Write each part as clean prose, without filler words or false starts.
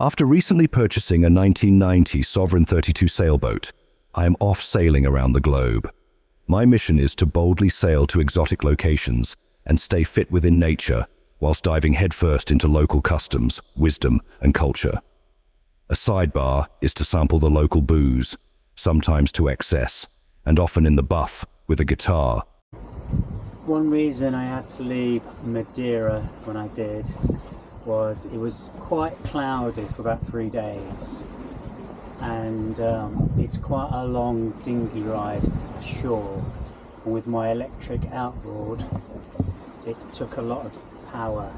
After recently purchasing a 1990 Sovereign 32 sailboat, I am off sailing around the globe. My mission is to boldly sail to exotic locations and stay fit within nature whilst diving headfirst into local customs, wisdom, and culture. A sidebar is to sample the local booze, sometimes to excess, and often in the buff with a guitar. One reason I had to leave Madeira when I did was it was quite cloudy for about 3 days, and it's quite a long dinghy ride ashore, and with my electric outboard it took a lot of power,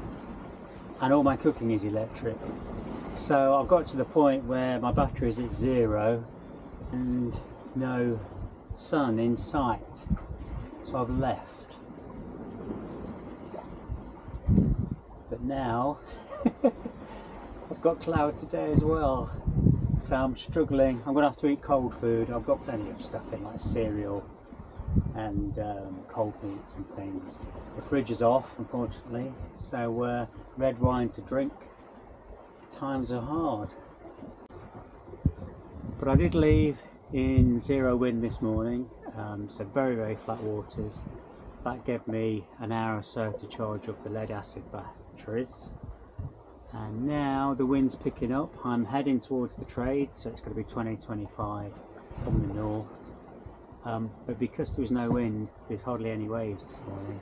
and all my cooking is electric. So I've got to the point where my battery is at 0 and no sun in sight, so I've left. But now I've got cloud today as well, so I'm struggling. I'm gonna have to eat cold food. I've got plenty of stuff in, like cereal and cold meats and things. The fridge is off, unfortunately, so red wine to drink. Times are hard. But I did leave in 0 wind this morning, so very flat waters. That gave me an hour or so to charge up the lead acid batteries, and now the wind's picking up. I'm heading towards the trade, so it's going to be 20-25 from the north, but because there was no wind, there's hardly any waves this morning,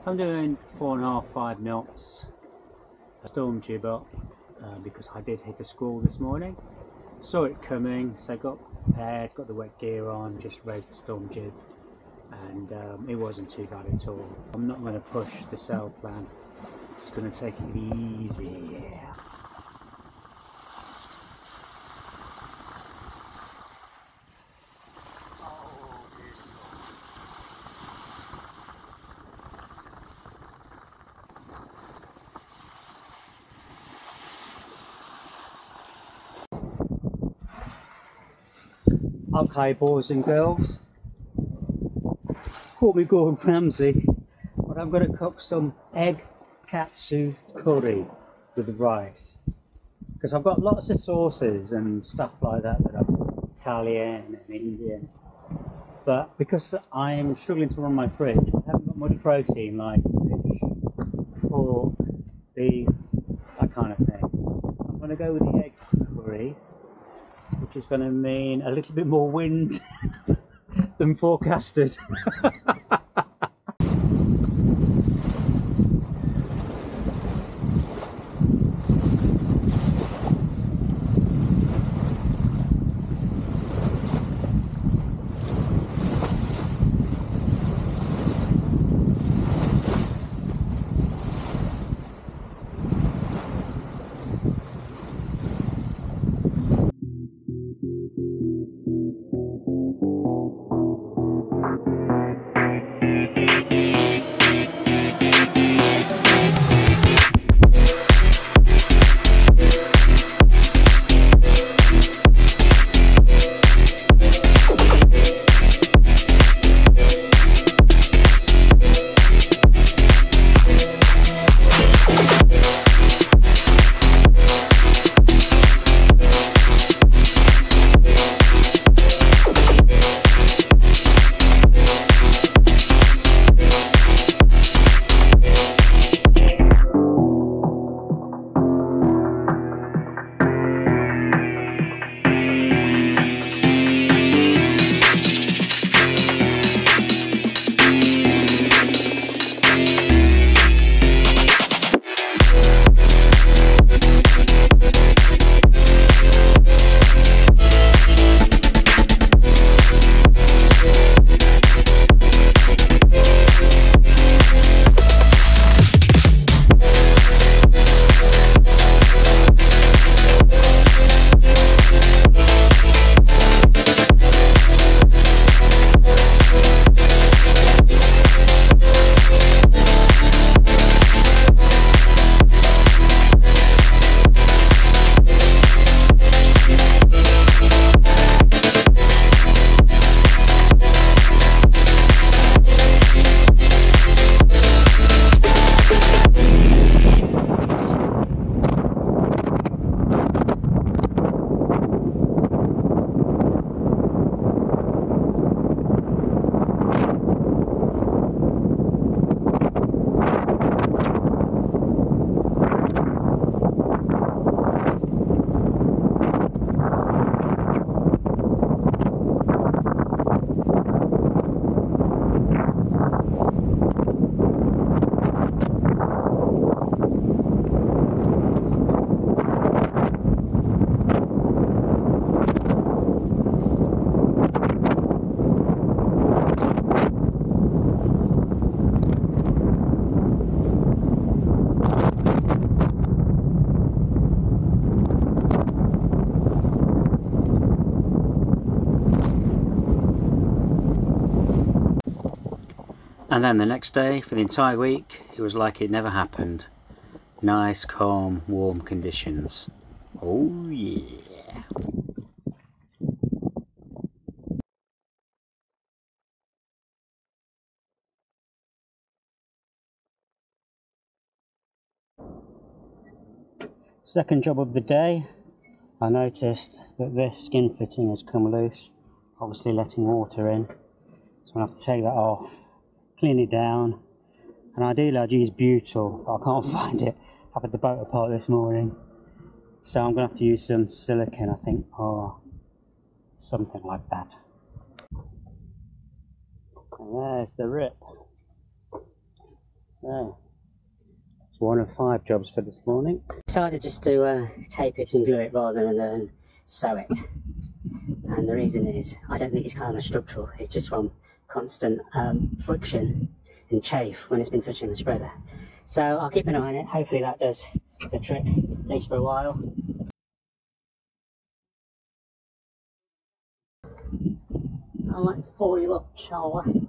so I'm doing 4.5-5 knots, a storm jib up, because I did hit a squall this morning. Saw it coming, so got prepared, got the wet gear on, just raised the storm jib, and it wasn't too bad at all. I'm not going to push the sail plan, just going to take it easy. Okay, boys and girls, call me Gordon Ramsay, but I'm going to cook some egg katsu curry with the rice, because I've got lots of sauces and stuff like that that are Italian and Indian, but because I'm struggling to run my fridge, I haven't got much protein like fish, pork, beef, that kind of thing. So I'm going to go with the egg curry, which is going to mean a little bit more wind than forecasted. And then the next day, for the entire week, it was like it never happened. Nice, calm, warm conditions. Oh yeah. Second job of the day, I noticed that this skin fitting has come loose, obviously letting water in. So I have to take that off, clean it down, and ideally I'd use butyl, but I can't find it. I've had the boat apart this morning. So I'm going to have to use some silicone, I think, or something like that. And there's the rip. There. It's one of 5 jobs for this morning. Decided just to tape it and glue it rather than sew it. And the reason is, I don't think it's kind of structural, it's just from constant friction and chafe when it's been touching the spreader. So I'll keep an eye on it, hopefully that does the trick, at least for a while. Let's pour you up, shall we?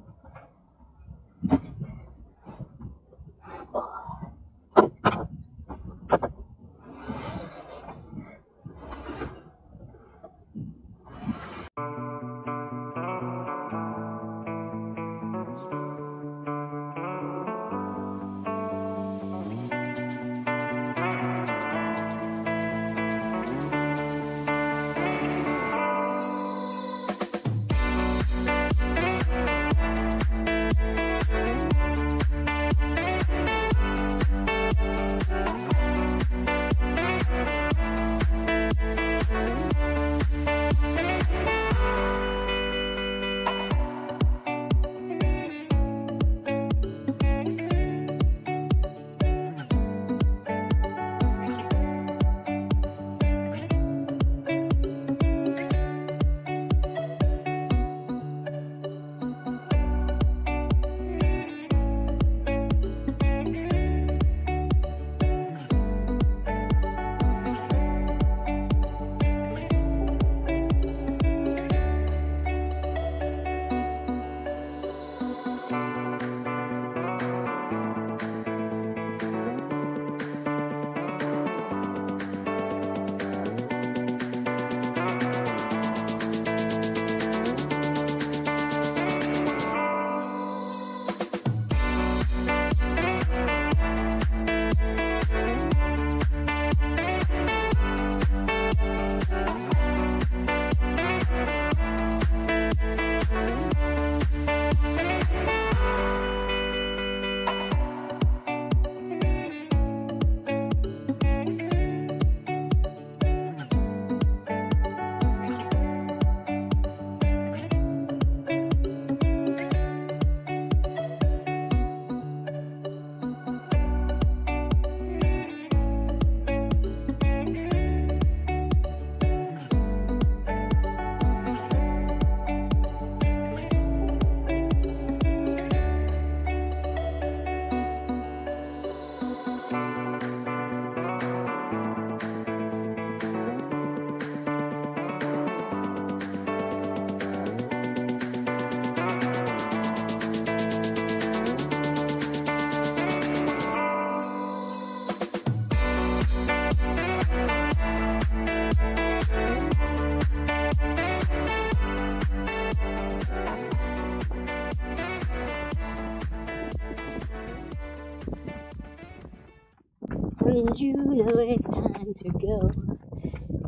And you know it's time to go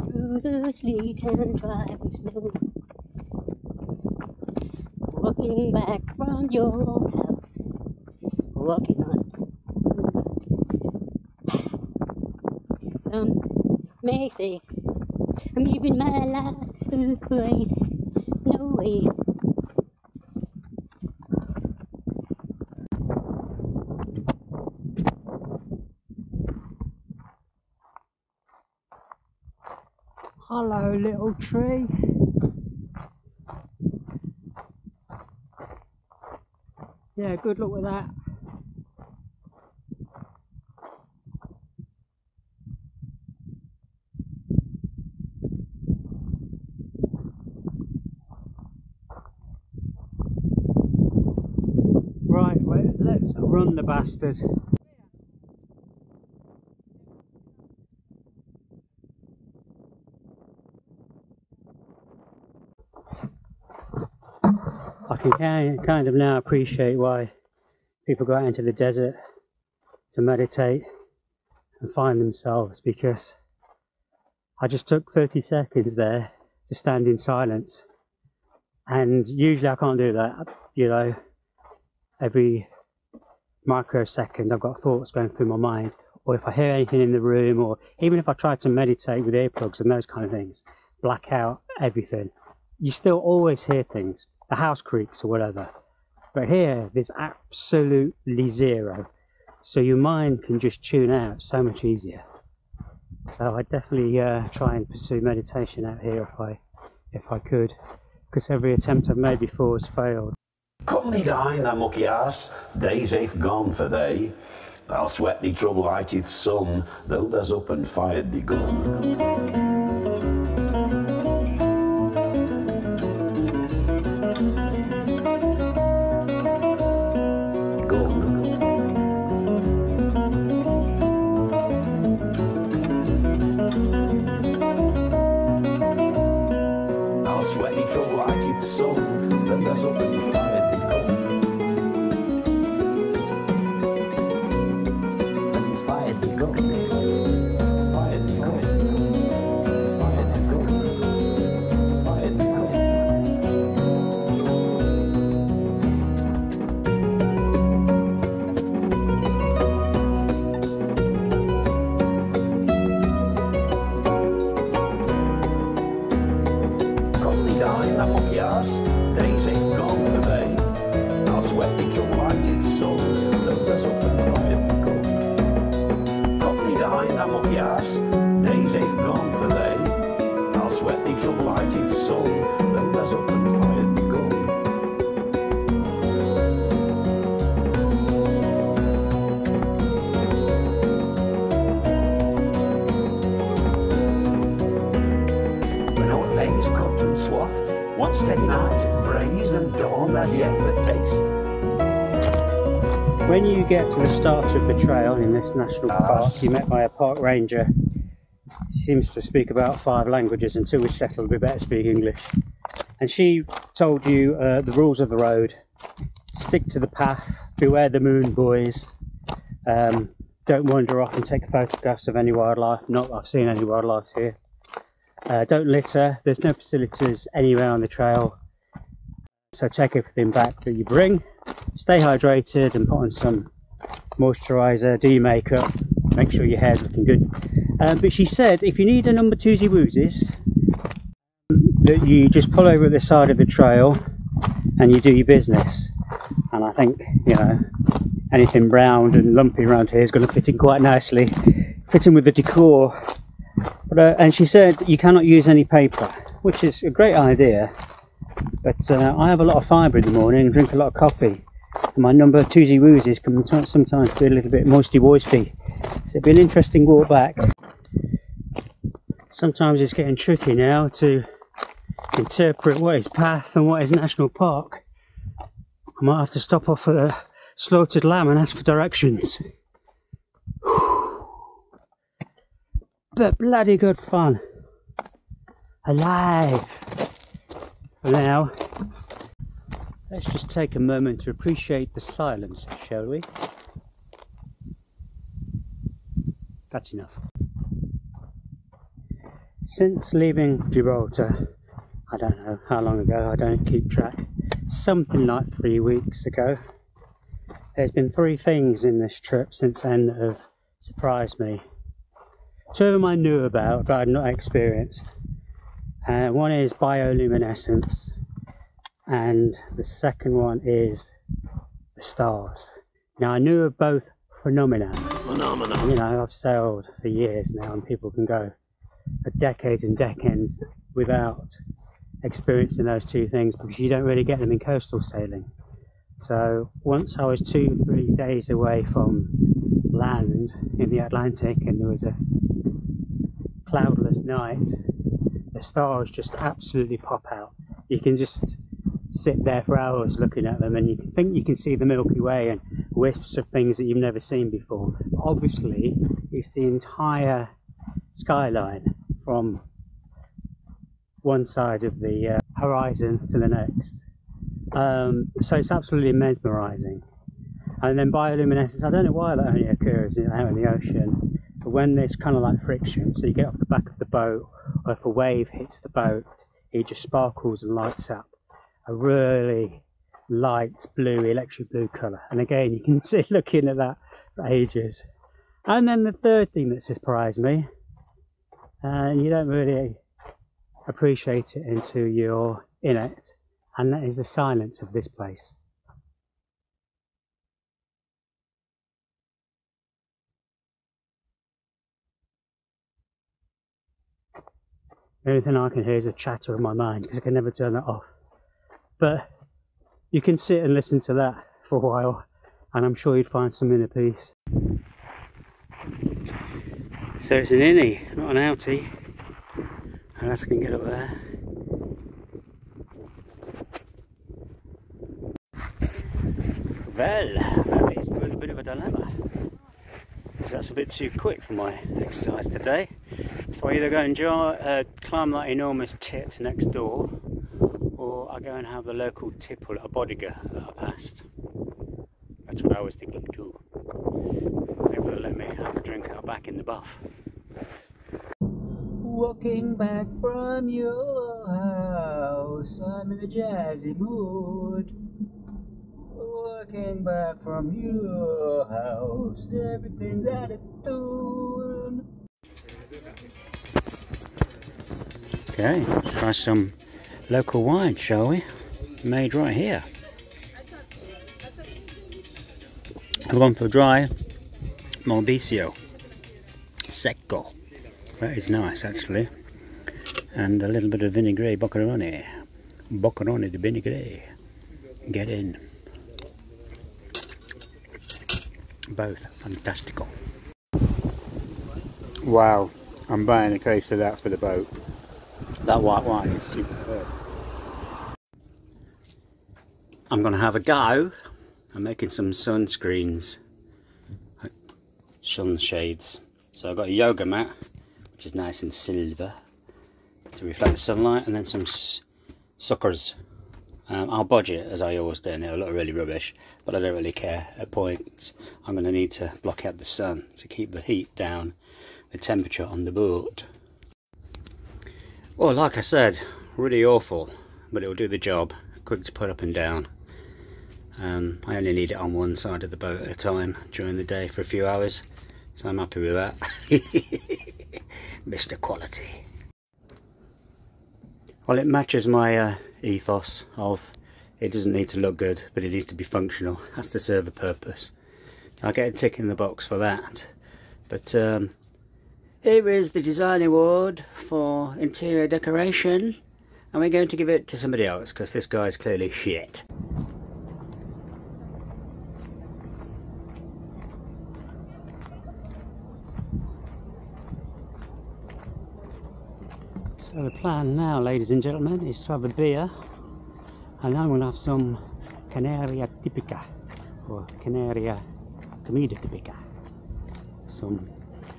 through the sleet and driving snow, walking back from your house, walking on. Some may say I'm giving my life away. No way. Hello, little tree. Yeah, good luck with that. Right, Run the bastard. I can kind of now appreciate why people go out into the desert to meditate and find themselves, because I just took 30 seconds there to stand in silence, and usually I can't do that. You know, every microsecond I've got thoughts going through my mind, or if I hear anything in the room, or even if I try to meditate with earplugs and those kind of things, black out everything, you still always hear things. The house creaks or whatever. But here, there's absolutely zero. So your mind can just tune out so much easier. So I definitely try and pursue meditation out here if I could, because every attempt I've made before has failed. Come thee down, thou mucky ass, days ain't gone for thee. I'll sweat thee trouble out i'th sun, though there's up and fired thee gun. Once taken out of the breeze and dawn as yet for taste. When you get to the start of the trail in this national park, you're met by a park ranger. She seems to speak about 5 languages. Until we settle, we better speak English. And she told you the rules of the road. Stick to the path, beware the moon boys. Don't wander off and take photographs of any wildlife. Not that I've seen any wildlife here. Don't litter. There's no facilities anywhere on the trail, so take everything back that you bring. Stay hydrated and put on some moisturiser, do your makeup, make sure your hair's looking good. But she said if you need a number 2 woozes, that you just pull over at the side of the trail and you do your business. And I think, you know, anything brown and lumpy around here is going to fit in quite nicely, fit in with the decor. But, and she said you cannot use any paper, which is a great idea, but I have a lot of fibre in the morning and drink a lot of coffee, and my number 2 woozes can sometimes be a little bit moisty-woisty, so it'll be an interesting walk back. Sometimes it's getting tricky now to interpret what is path and what is national park. I might have to stop off at a slaughtered lamb and ask for directions. But bloody good fun. Alive. For now, let's just take a moment to appreciate the silence, shall we? That's enough. Since leaving Gibraltar, I don't know how long ago, I don't keep track, something like 3 weeks ago, there's been 3 things in this trip since then that have surprised me. 2 of them I knew about, but I'd not experienced. One is bioluminescence, and the second one is the stars. Now, I knew of both phenomena. You know, I've sailed for years now, and people can go for decades and decades without experiencing those 2 things, because you don't really get them in coastal sailing. So once I was 2-3 days away from land in the Atlantic, and there was a cloudless night, the stars just absolutely pop out. You can just sit there for hours looking at them, and you can think you can see the Milky Way and wisps of things that you've never seen before. Obviously, it's the entire skyline from one side of the horizon to the next. So it's absolutely mesmerising. And then bioluminescence, I don't know why that only occurs out in the ocean, but when there's kind of like friction, so you get off the back of the boat, or if a wave hits the boat, it just sparkles and lights up a really light blue, electric blue colour. And again, you can sit looking at that for ages. And then the third thing that surprised me, and you don't really appreciate it until you're in it, and that is the silence of this place. The only thing I can hear is the chatter of my mind, because I can never turn that off. But you can sit and listen to that for a while, and I'm sure you'd find some inner peace. So it's an innie, not an outie, unless I can get up there. Well, that is a bit of a dilemma, because that's a bit too quick for my exercise today. So I either go and climb that enormous tit next door, or I go and have the local tipple at a bodega that I passed. That's what I was thinking too. Maybe they'll let me have a drink out back in the buff. Walking back from your house, I'm in a jazzy mood. Walking back from your house, everything's out of tune. Okay, let's try some local wine, shall we? Made right here. I've gone for dry Malvasia Secco. That is nice actually. And a little bit of vinaigrette Boccherone. Boccherone di vinaigrette. Get in. Both fantastical. Wow, I'm buying a case of that for the boat. That white wine is superb. I'm going to have a go. I'm making some sunscreens, sunshades. So I've got a yoga mat, which is nice and silver to reflect the sunlight, and then some suckers. I'll budget as I always do, and it'll look really rubbish, but I don't really care. At points, I'm going to need to block out the sun to keep the heat down, the temperature on the boat. Well, like I said, really awful, but it'll do the job. Quick to put up and down. I only need it on one side of the boat at a time during the day for a few hours, so I'm happy with that. Mr. Quality. Well, it matches my ethos of it doesn't need to look good, but it needs to be functional. It has to serve a purpose. So I'll get a tick in the box for that. But here is the design award for interior decoration, and we're going to give it to somebody else because this guy's clearly shit. So the plan now, ladies and gentlemen, is to have a beer, and then I'm going to have some Canaria Tipica, or Canaria Comida Tipica, some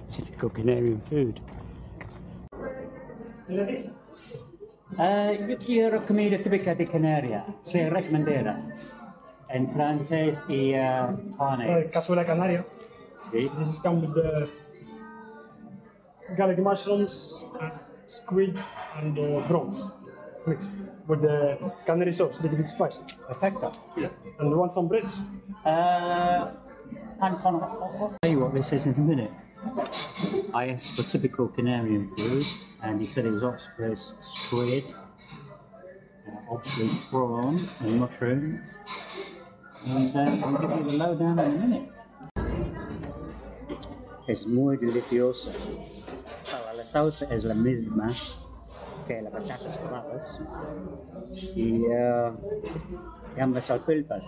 typical Canarian food. Yo quiero comida típica de Canarias, se recomendera, en plantes y panes. Cazuela canaria. Sí. So this is come with the garlic mushrooms, squid, and prawns mixed with the canary sauce, a little bit spicy. Perfecto. Yeah. And you want some bread? Pan con ojo. Tell you what this is in a minute. I asked for typical Canarian food, and he said it was octopus, squid, obviously prawn and mushrooms, and I'll give you the lowdown in a minute. Es muy delicioso. La salsa es la misma que las patatas bravas y ambas salpilpas.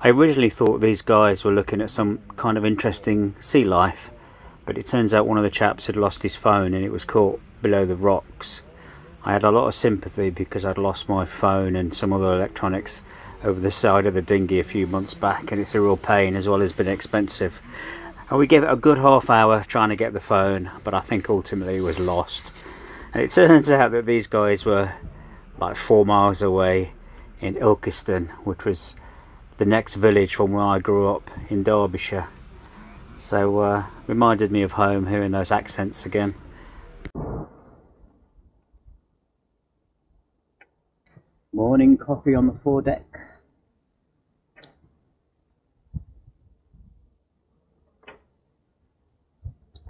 I originally thought these guys were looking at some kind of interesting sea life, but it turns out one of the chaps had lost his phone and it was caught below the rocks. I had a lot of sympathy because I'd lost my phone and some other electronics over the side of the dinghy a few months back, and it's a real pain as well as being expensive. And we gave it a good half hour trying to get the phone, but I think ultimately it was lost. And it turns out that these guys were like 4 miles away in Ilkeston, which was the next village from where I grew up in Derbyshire. So reminded me of home, hearing those accents again. Morning coffee on the foredeck.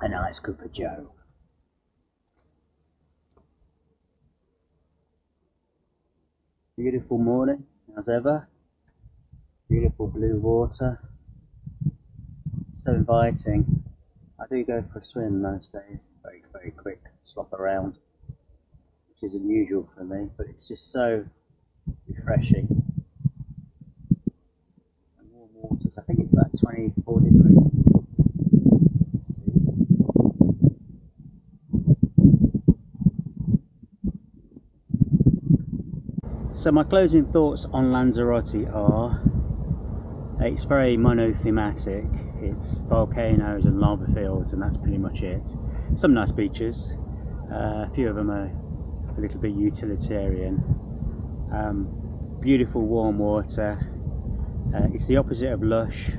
A nice cup of joe. Beautiful morning, as ever. Beautiful blue water. So inviting. I do go for a swim most days. Very, very quick slop around, which is unusual for me, but it's just so refreshing. And warm waters. I think it's about 24 degrees. Let's see. So my closing thoughts on Lanzarote are, it's very monothematic. It's volcanoes and lava fields, and that's pretty much it. Some nice beaches. A few of them are a little bit utilitarian. Beautiful warm water. It's the opposite of lush,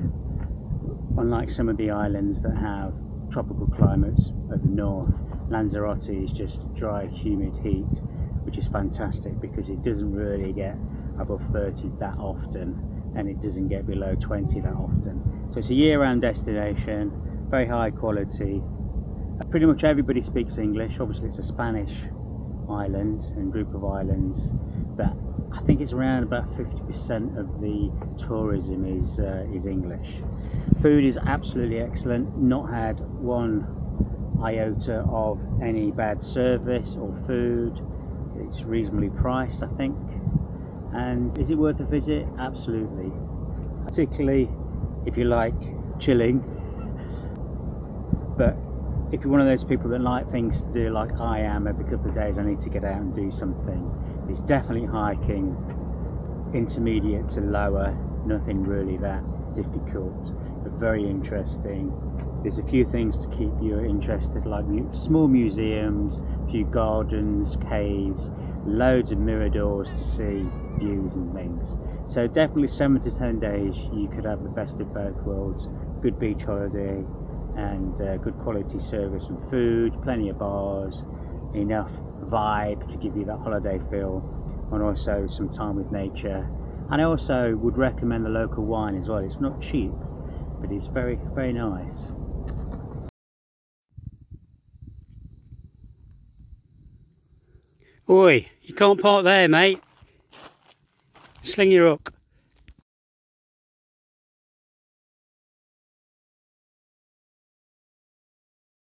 unlike some of the islands that have tropical climates at the north. Lanzarote is just dry, humid heat, which is fantastic because it doesn't really get above 30 that often, and it doesn't get below 20 that often. So it's a year-round destination, very high quality. Pretty much everybody speaks English. Obviously it's a Spanish island and group of islands, but I think it's around about 50% of the tourism is English. Food is absolutely excellent. Not had one iota of any bad service or food. It's reasonably priced, I think. And is it worth a visit? Absolutely. Particularly if you like chilling. But if you're one of those people that like things to do, like I am, every couple of days I need to get out and do something, it's definitely hiking, intermediate to lower, nothing really that difficult, but very interesting. There's a few things to keep you interested, like small museums, a few gardens, caves, loads of miradors to see views and things. So definitely 7 to 10 days you could have the best of both worlds. Good beach holiday and good quality service and food, plenty of bars, enough vibe to give you that holiday feel, and also some time with nature. And I also would recommend the local wine as well. It's not cheap, but it's very, very nice. Oi, you can't park there, mate. Sling your hook.